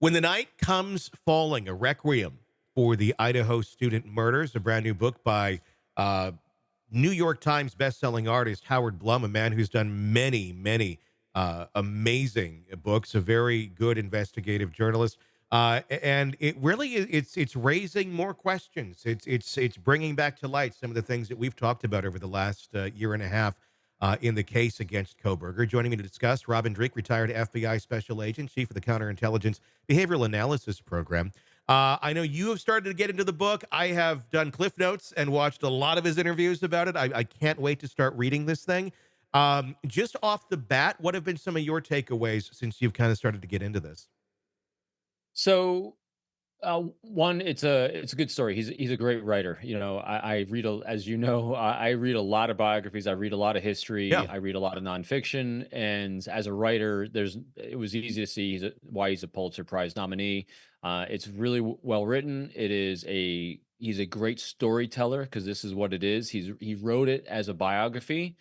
When the Night Comes Falling, a requiem for the Idaho Student Murders, a brand new book by uh, New York Times bestselling artist Howard Blum, a man who's done many amazing books, a very good investigative journalist. And it really it's raising more questions. It's bringing back to light some of the things that we've talked about over the last year and a half in the case against Kohberger. Joining me to discuss, Robin Dreeke, retired FBI special agent, chief of the counterintelligence behavioral analysis program. I know you have started to get into the book. I have done cliff notes and watched a lot of his interviews about it. I can't wait to start reading this thing. Just off the bat, what have been some of your takeaways since you've kind of started to get into this? So, one, it's a good story. He's a great writer. I read as you know, I read a lot of biographies. I read a lot of history. Yeah. I read a lot of nonfiction. And as a writer, it was easy to see why he's a Pulitzer Prize nominee. It's really well written. He's a great storyteller because this is what it is. He wrote it as a biography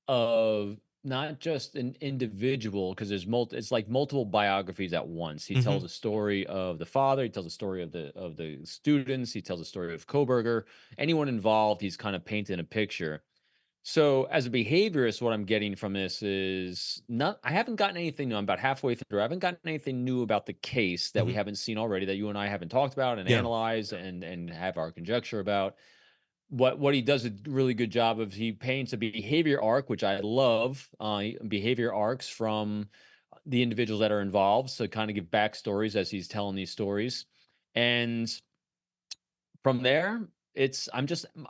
of not just an individual, because it's like multiple biographies at once. He Hmm. tells a story of the father, he tells a story of the students, he tells a story of Koberger. Anyone involved, he's kind of painting a picture. So as a behaviorist, what I'm getting from this is not I haven't gotten anything new. I'm about halfway through. I haven't gotten anything new about the case that we Hmm. haven't seen already, that you and I haven't talked about and Yeah. analyzed and have our conjecture about. What he does a really good job of, he paints a behavior arc, which I love, behavior arcs from the individuals that are involved, so kind of give backstories as he's telling these stories. And from there,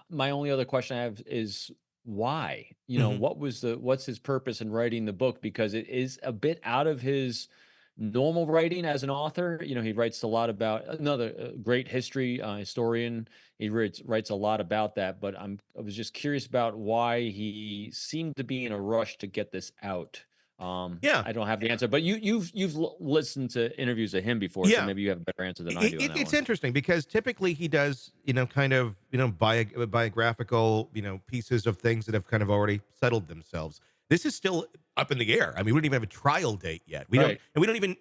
my only other question I have is why? Hmm. What's his purpose in writing the book? Because it is a bit out of his normal writing as an author. He writes a lot about another great history historian. He writes a lot about that, but I was just curious about why he seemed to be in a rush to get this out. Yeah. I don't have the answer, but you've listened to interviews of him before, so Yeah. maybe you have a better answer than I do on that It's one. interesting because typically he does, kind of, biographical, pieces of things that have kind of already settled themselves. This is still up in the air. I mean, we don't even have a trial date yet. Right, We don't even.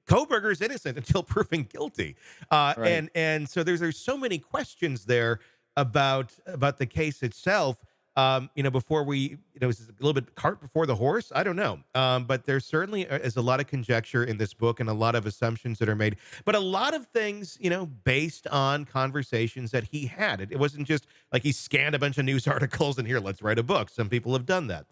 Koberger is innocent until proven guilty, right. and so there's so many questions there about the case itself. Before it's a little bit cart before the horse. I don't know, but there certainly is a lot of conjecture in this book and a lot of assumptions that are made, but a lot of things, based on conversations that he had. It wasn't just like he scanned a bunch of news articles and here, let's write a book. Some people have done that.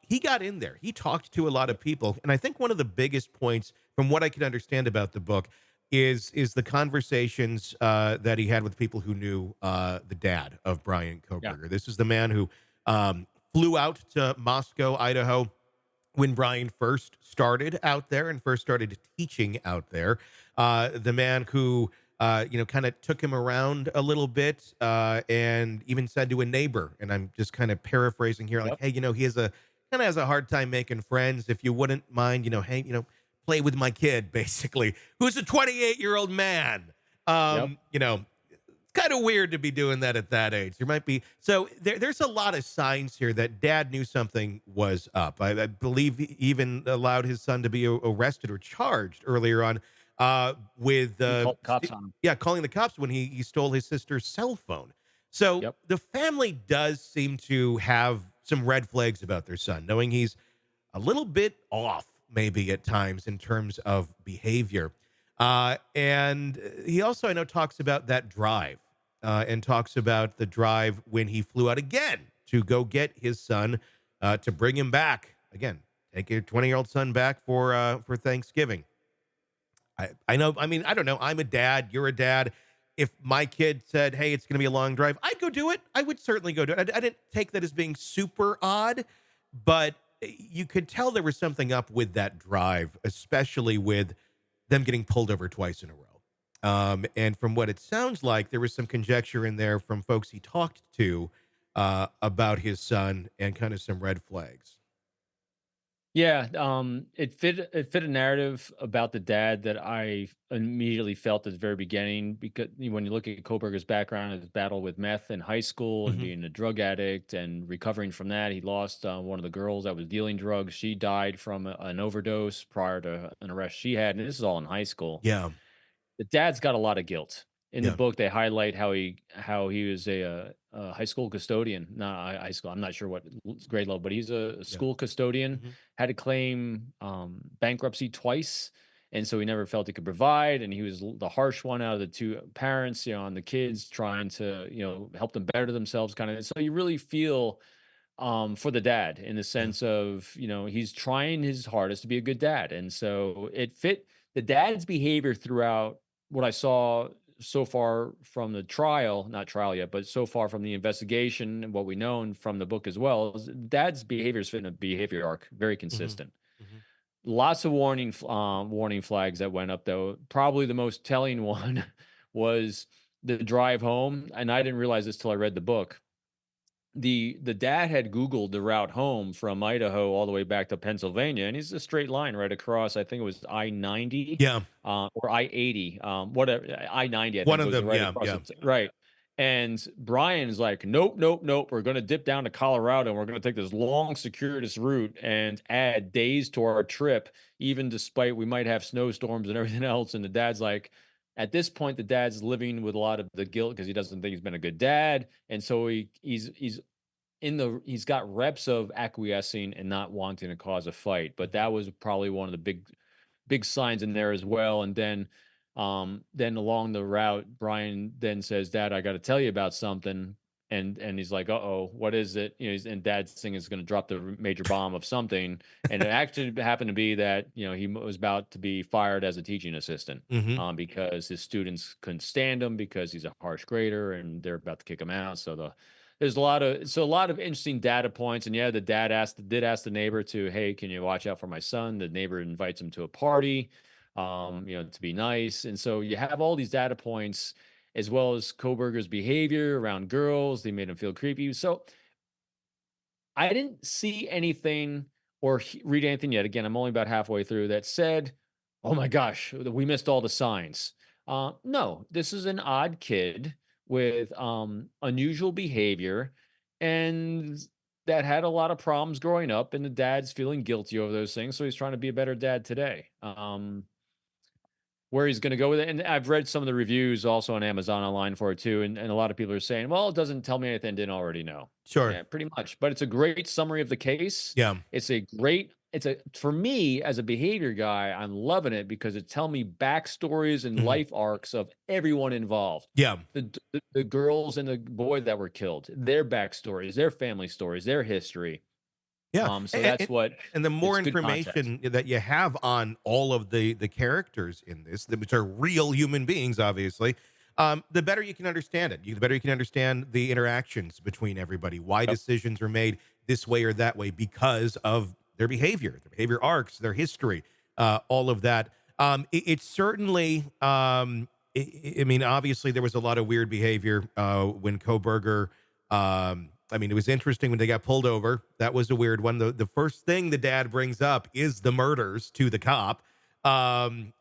He got in there. He talked to a lot of people, and I think one of the biggest points, from what I could understand about the book, is the conversations that he had with people who knew the dad of Brian Yeah. Kohberger. This is the man who flew out to Moscow, Idaho, when Brian first started out there and first started teaching out there. The man who, kind of took him around a little bit and even said to a neighbor, and I'm just kind of paraphrasing here, like, Yep. hey, he has a hard time making friends. If you wouldn't mind, hey, play with my kid, basically, who's a 28-year-old man. Yep. It's kind of weird to be doing that at that age. There might be there's a lot of signs here that dad knew something was up. I believe he even allowed his son to be arrested or charged earlier on with He called the cops on him. yeah, calling the cops when he stole his sister's cell phone. So Yep. the family does seem to have some red flags about their son, knowing he's a little bit off maybe at times in terms of behavior. And he also, I know, talks about that drive and talks about the drive when he flew out again to go get his son to bring him back again. Take your 20-year-old son back for Thanksgiving. I know. I mean, I don't know. I'm a dad. You're a dad. If my kid said, "Hey, it's going to be a long drive," I'd go do it. I would certainly go do it. I didn't take that as being super odd, but you could tell there was something up with that drive, especially with them getting pulled over twice in a row. And from what it sounds like, there was some conjecture in there from folks he talked to about his son and kind of some red flags. Yeah, it fit a narrative about the dad that I immediately felt at the very beginning, because when you look at Koberger's background, his battle with meth in high school and Hmm. being a drug addict and recovering from that, he lost one of the girls that was dealing drugs. She died from an overdose prior to an arrest she had, and this is all in high school. Yeah. The dad's got a lot of guilt. In the Yeah. book, they highlight how he was a high school custodian, not high school. I'm not sure what grade level, but he's a Yeah. school custodian. Hmm. Had to claim bankruptcy twice, and so he never felt he could provide. And he was the harsh one out of the two parents, on the kids, trying to help them better themselves, kind of. So you really feel for the dad, in the Yeah. sense of, he's trying his hardest to be a good dad. And so it fit the dad's behavior throughout what I saw so far from the trial, not trial yet, but so far from the investigation and what we know from the book as well. Is dad's behavior is fitting a behavior arc, very Hmm. consistent. Hmm. Lots of warning flags that went up, though. Probably the most telling one was the drive home, and I didn't realize this till I read the book. The dad had Googled the route home from Idaho all the way back to Pennsylvania, and he's a straight line right across. I think it was I-90, Yeah. or I-80, whatever. I-90, I One think, of goes them. right Yeah. across Yeah. it, right. And Brian is like, nope, nope, nope. We're going to dip down to Colorado, and we're going to take this long, circuitous route and add days to our trip, even despite we might have snowstorms and everything else. And the dad's like, at this point, the dad's living with a lot of the guilt because he doesn't think he's been a good dad, and so he's got reps of acquiescing and not wanting to cause a fight. But Hmm. that was probably one of the big signs in there as well. And then along the route, Brian then says, "Dad, I got to tell you about something." And he's like, "Uh-oh, what is it?" And Dad's thing is going to drop the major bomb of something. And it actually happened to be that he was about to be fired as a teaching assistant, Hmm. because his students couldn't stand him because he's a harsh grader, and they're about to kick him out. There's a lot of interesting data points. And yeah, the dad did ask the neighbor to, "Hey, can you watch out for my son?" The neighbor invites him to a party, to be nice. And so you have all these data points, as well as Koberger's behavior around girls. They made him feel creepy. So I didn't see anything or read anything yet. Again, I'm only about halfway through, that said, "Oh my gosh, we missed all the signs." No, this is an odd kid with unusual behavior, and that had a lot of problems growing up, and the dad's feeling guilty over those things. So he's trying to be a better dad today. Where he's going to go with it. And I've read some of the reviews also on Amazon online for it too. And a lot of people are saying, well, it doesn't tell me anything I didn't already know. Sure. Yeah, pretty much. But it's a great summary of the case. Yeah. For me as a behavior guy, I'm loving it because it tell me backstories and Hmm. life arcs of everyone involved. Yeah. The girls and the boy that were killed, their backstories, their family stories, their history. Yeah, So that's what and the more it's good context. information that you have on all of the characters in this, which are real human beings, obviously, the better you can understand it. The better you can understand the interactions between everybody, why Yep. decisions are made this way or that way because of their behavior arcs, their history, all of that. It certainly, I mean, obviously, there was a lot of weird behavior when Koberger. I mean, it was interesting when they got pulled over. That was a weird one. The first thing the dad brings up is the murders to the cop. And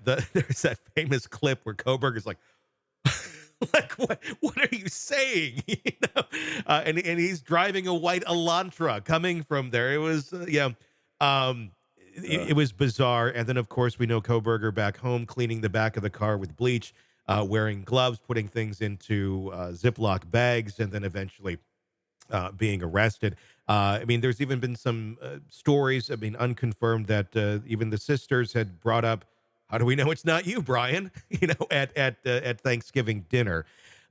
there's that famous clip where Koberger's like, like what are you saying? And he's driving a white Elantra coming from there. It was um, it was bizarre. And then of course we know Koberger back home cleaning the back of the car with bleach, wearing gloves, putting things into Ziploc bags, and then eventually being arrested. I mean, there's even been some stories, I mean, unconfirmed, that even the sisters had brought up, "How do we know it's not you, Brian?" At Thanksgiving dinner.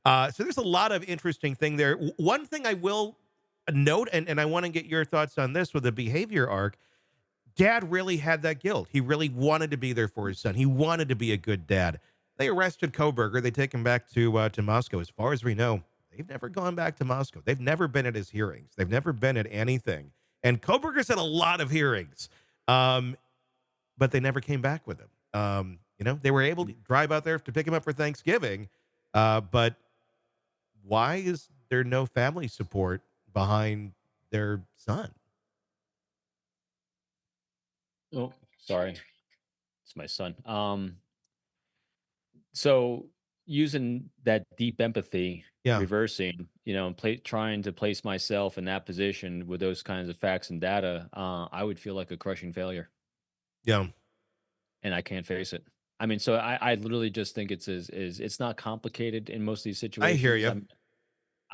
So there's a lot of interesting thing there. One thing I will note, and I want to get your thoughts on this with the behavior arc. Dad really had that guilt. He really wanted to be there for his son. He wanted to be a good dad. They arrested Koberger. They take him back to Moscow. As far as we know, they've never gone back to Moscow. They've never been at his hearings. They've never been at anything. And Koberger's had a lot of hearings, um, but they never came back with him. They were able to drive out there to pick him up for Thanksgiving, but why is there no family support behind their son? Oh, sorry, it's my son. So using that deep empathy, Yeah. reversing, and trying to place myself in that position with those kinds of facts and data, I would feel like a crushing failure, Yeah. and I can't face it. I mean, so I literally just think it's not complicated in most of these I hear situations. you.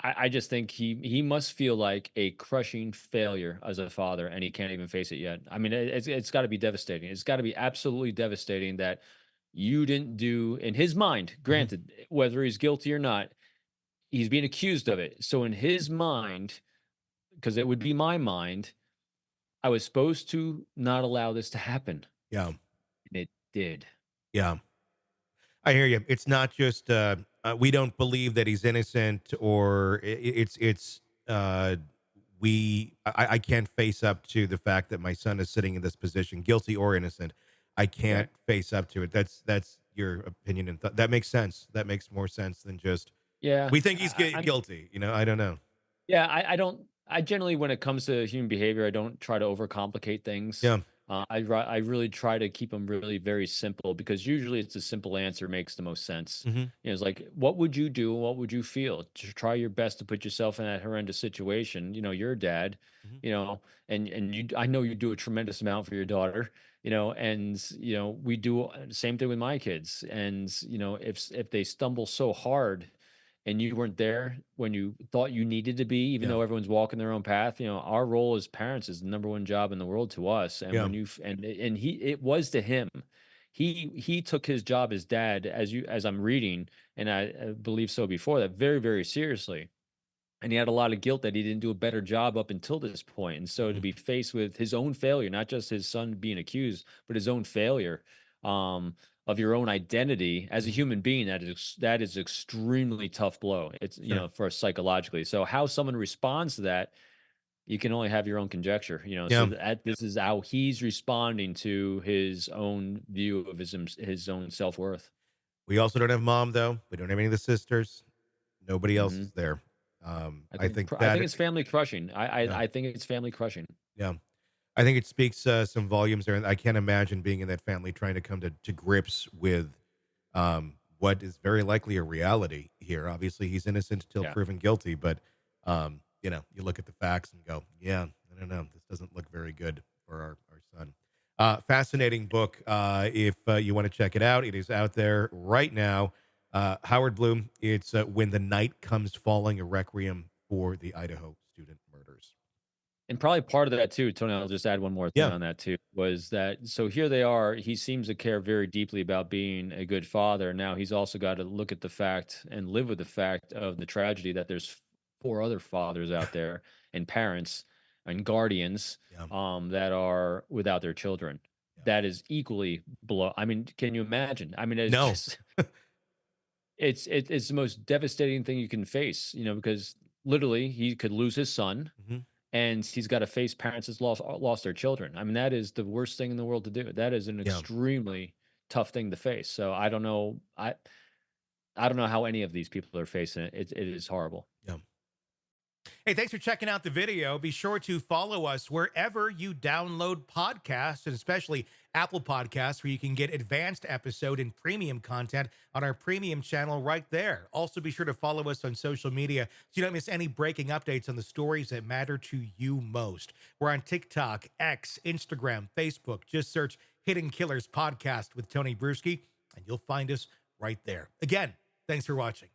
I just think he must feel like a crushing failure as a father, and he can't even face it yet. I mean, it's got to be devastating. It's got to be absolutely devastating that you didn't do in his mind. Mhm. Granted, whether he's guilty or not, he's being accused of it. So in his mind, because it would be my mind, I was supposed to not allow this to happen, Yeah. and it did. Yeah. I hear you. It's not just we don't believe that he's innocent, or it's uh, I can't face up to the fact that my son is sitting in this position, guilty or innocent. I Right? can't face up to it. That's your opinion, and that makes sense. That makes more sense than just Yeah. we think he's guilty. I don't know. Yeah, I don't. I generally, when it comes to human behavior, I don't try to overcomplicate things. Yeah. I really try to keep them really very simple because usually it's a simple answer makes the most sense. Hmm. It's like, what would you do? What would you feel? Just try your best to put yourself in that horrendous situation. You're a dad. Hmm. And you. I know you do a tremendous amount for your daughter. And we do the same thing with my kids. And if they stumble so hard and you weren't there when you thought you needed to be, even Yeah. though everyone's walking their own path, our role as parents is the number one job in the world to us. And Yeah. when and he it was to him. He took his job as dad, as I'm reading, and I believe so before that, very, very seriously. And he had a lot of guilt that he didn't do a better job up until this point. And so to Hmm. be faced with his own failure, not just his son being accused, but his own failure, um, of your own identity as a Hmm. human being, that is extremely tough blow. It's Sure. for us psychologically. So how someone responds to that, you can only have your own conjecture. So Yeah. this is how he's responding to his own view of his own self worth. We also don't have mom though. We don't have any of the sisters. Nobody else Hmm. is there. I think I think that it's family crushing. yeah. I think it's family crushing. Yeah. I think it speaks some volumes there. And I can't imagine being in that family trying to come to grips with what is very likely a reality here. Obviously, he's innocent until Yeah. proven guilty, but you look at the facts and go, yeah, I don't know. This doesn't look very good for our son. Fascinating book. If you want to check it out, it is out there right now. Howard Bloom. It's When the Night Comes Falling, a Requiem for the Idaho Student Murders. And probably part of that too, Tony, I'll just add one more thing Yeah. on that too, was that so here they are, he seems to care very deeply about being a good father. Now he's also got to look at the fact and live with the fact of the tragedy that there's four other fathers out there and parents and guardians Yeah. that are without their children. Yeah. That is equally below. I mean, can you imagine? I mean, it's No. just it's the most devastating thing you can face, because literally he could lose his son Mhm. and he's got to face parents that's lost their children. I mean, that is the worst thing in the world to do. That is an Yeah. extremely tough thing to face. So I don't know. I don't know how any of these people are facing it. It is horrible. Yeah. Hey, thanks for checking out the video. Be sure to follow us wherever you download podcasts, and especially Apple Podcasts, where you can get advanced episode and premium content on our premium channel right there. Also, be sure to follow us on social media so you don't miss any breaking updates on the stories that matter to you most. We're on TikTok, X, Instagram, Facebook. Just search Hidden Killers Podcast with Tony Brueski, and you'll find us right there. Again, thanks for watching.